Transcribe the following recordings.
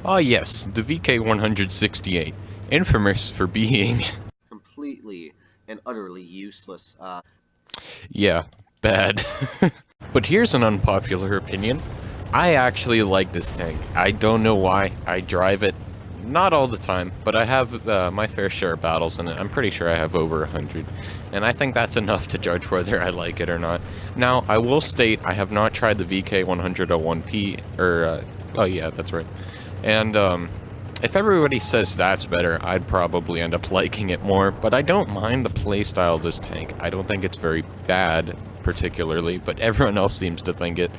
Ah yes, the VK-168, infamous for being, Completely and utterly useless. yeah, bad. But here's an unpopular opinion. I actually like this tank. I don't know why. I drive it not all the time, but I have my fair share of battles in it. I'm pretty sure I have over 100. And I think that's enough to judge whether I like it or not. Now, I will state I have not tried the VK-101P, or, oh yeah, that's right. And, if everybody says that's better, I'd probably end up liking it more, but I don't mind the playstyle of this tank. I don't think it's very bad, particularly, but everyone else seems to think it.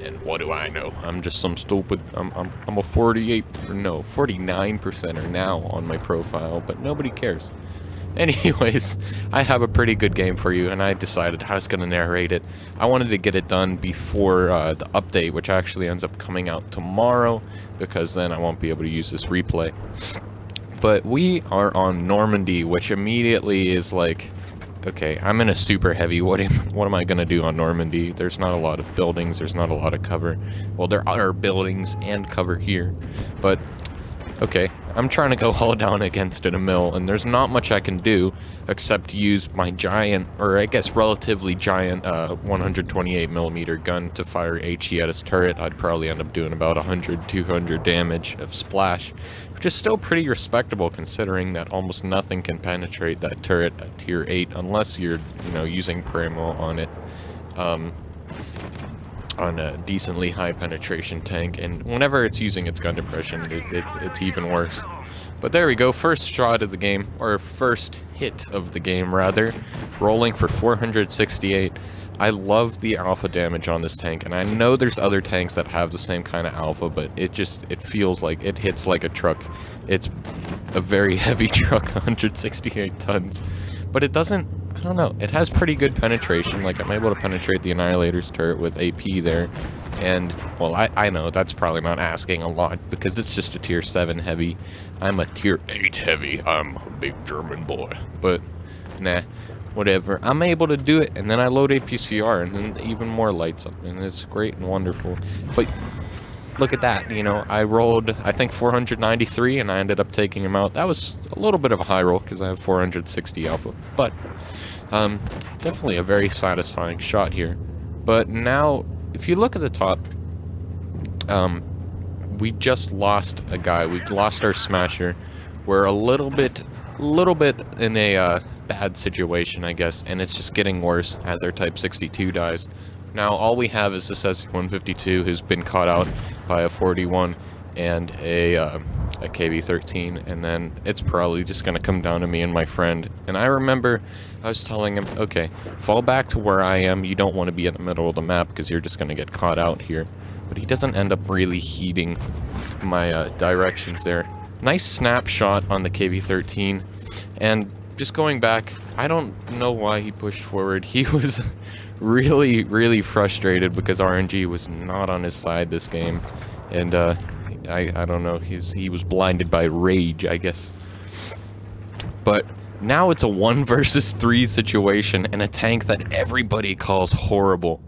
And what do I know? I'm just some stupid, I'm a 48, no, 49%er now on my profile, but nobody cares. Anyways, I have a pretty good game for you, and I decided I was going to narrate it. I wanted to get it done before the update, which actually ends up coming out tomorrow, because then I won't be able to use this replay. But we are on Normandy, which immediately is like, okay, I'm in a super heavy, what am I going to do on Normandy? There's not a lot of buildings, there's not a lot of cover. Well, there are buildings and cover here, but okay, I'm trying to go all down against in a mill, and there's not much I can do except use my giant, or I guess relatively giant, 128mm gun to fire HE at his turret. I'd probably end up doing about 100, 200 damage of splash, which is still pretty respectable considering that almost nothing can penetrate that turret at tier 8 unless you're, using Primo on it. On a decently high penetration tank, and whenever it's using its gun depression, it's even worse. But there we go, first shot of the game, or first hit of the game rather, rolling for 468. I love the alpha damage on this tank, and I know there's other tanks that have the same kind of alpha, but it feels like it hits like a truck. It's a very heavy truck, 168 tons, but it doesn't, I don't know, it has pretty good penetration. Like, I'm able to penetrate the Annihilator's turret with AP there, and, well, I know that's probably not asking a lot, because it's just a tier 7 heavy. I'm a tier 8 heavy. I'm a big German boy, but nah, whatever. I'm able to do it, and then I load APCR, and then even more lights up, and it's great and wonderful. But look at that, I rolled, I think, 493, and I ended up taking him out. That was a little bit of a high roll, because I have 460 alpha, but definitely a very satisfying shot here. But now, if you look at the top, we just lost a guy. We lost our smasher. We're a little bit in a bad situation, I guess, and it's just getting worse as our Type 62 dies. Now, all we have is this SC-152 who's been caught out by a 41 and a KV-13, and then it's probably just going to come down to me and my friend. And I remember I was telling him, okay, fall back to where I am. You don't want to be in the middle of the map because you're just going to get caught out here. But he doesn't end up really heeding my directions there. Nice snapshot on the KV-13, and just going back, I don't know why he pushed forward. He was really frustrated because RNG was not on his side this game, and I don't know, he was blinded by rage, I guess. But now it's a 1 versus 3 situation, and a tank that everybody calls horrible,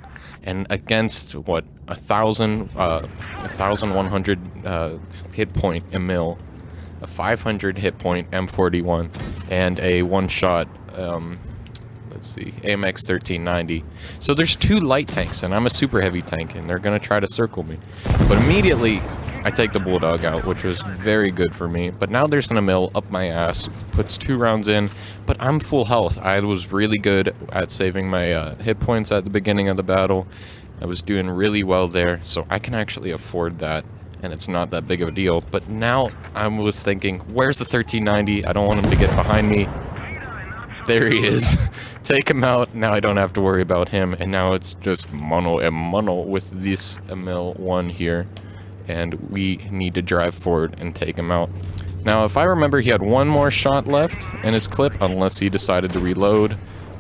and against what, 1,100 hit point Emil, a 500 hit point M41, and a one-shot, let's see, AMX 1390. So there's 2 light tanks, and I'm a super heavy tank, and they're gonna try to circle me. But immediately, I take the Bulldog out, which was very good for me. But now there's an Emil up my ass, puts 2 rounds in, but I'm full health. I was really good at saving my hit points at the beginning of the battle. I was doing really well there, so I can actually afford that, and it's not that big of a deal. But now I was thinking, where's the 1390? I don't want him to get behind me. There he is. Take him out. Now I don't have to worry about him, and now it's just mono and mono with this Emil 1 here, and we need to drive forward and take him out. Now, if I remember, he had 1 more shot left in his clip, unless he decided to reload.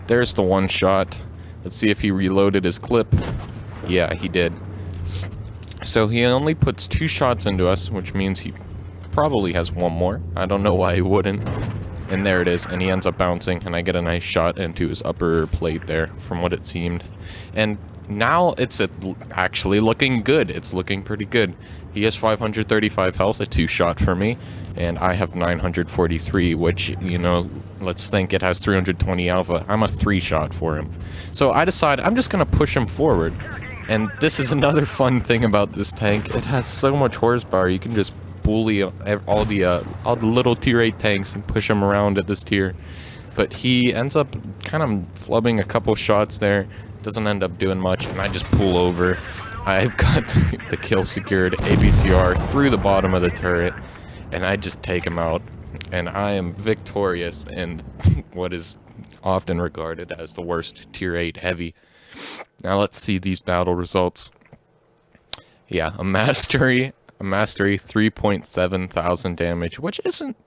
There's the 1 shot. Let's see if he reloaded his clip. Yeah, he did. So he only puts 2 shots into us, which means he probably has 1 more. I don't know why he wouldn't. And there it is, and he ends up bouncing, and I get a nice shot into his upper plate there, from what it seemed. And now it's actually looking good. It's looking pretty good. He has 535 health, a 2-shot for me, and I have 943, which, you know, let's think it has 320 alpha. I'm a 3-shot for him. So I decide I'm just going to push him forward. And this is another fun thing about this tank. It has so much horsepower. You can just bully all the little tier 8 tanks and push them around at this tier. But he ends up kind of flubbing a couple shots there. Doesn't end up doing much, and I just pull over. I've got the kill secured, ABCR through the bottom of the turret, and I just take him out. And I am victorious in what is often regarded as the worst tier 8 heavy. Now let's see these battle results. Yeah, a mastery 3.7 thousand damage, which isn't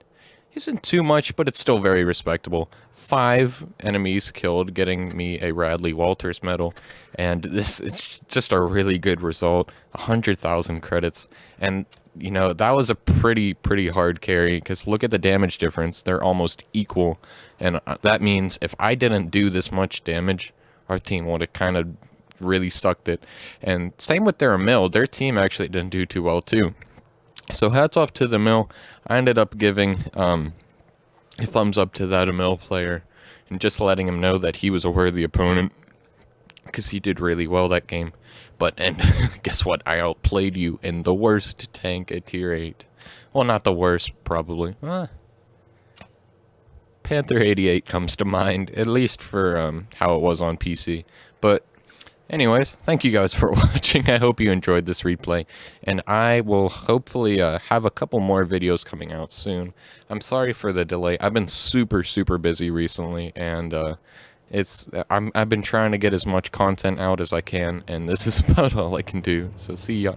too much, but it's still very respectable. 5 enemies killed, getting me a Radley Walters medal, and this is just a really good result. 100,000 credits, and you know that was a pretty hard carry, because look at the damage difference. They're almost equal, and that means if I didn't do this much damage, our team would have kind of really sucked it. And same with their mill. Their team actually didn't do too well too. So hats off to the mill. I ended up giving a thumbs up to that mill player and just letting him know that he was a worthy opponent, because he did really well that game. And guess what? I outplayed you in the worst tank at tier 8. Well, not the worst, probably. Panther 88 comes to mind, at least for how it was on PC. But anyways, thank you guys for watching. I hope you enjoyed this replay, and I will hopefully have a couple more videos coming out soon. I'm sorry for the delay. I've been super busy recently, and I've been trying to get as much content out as I can, and this is about all I can do. So see ya.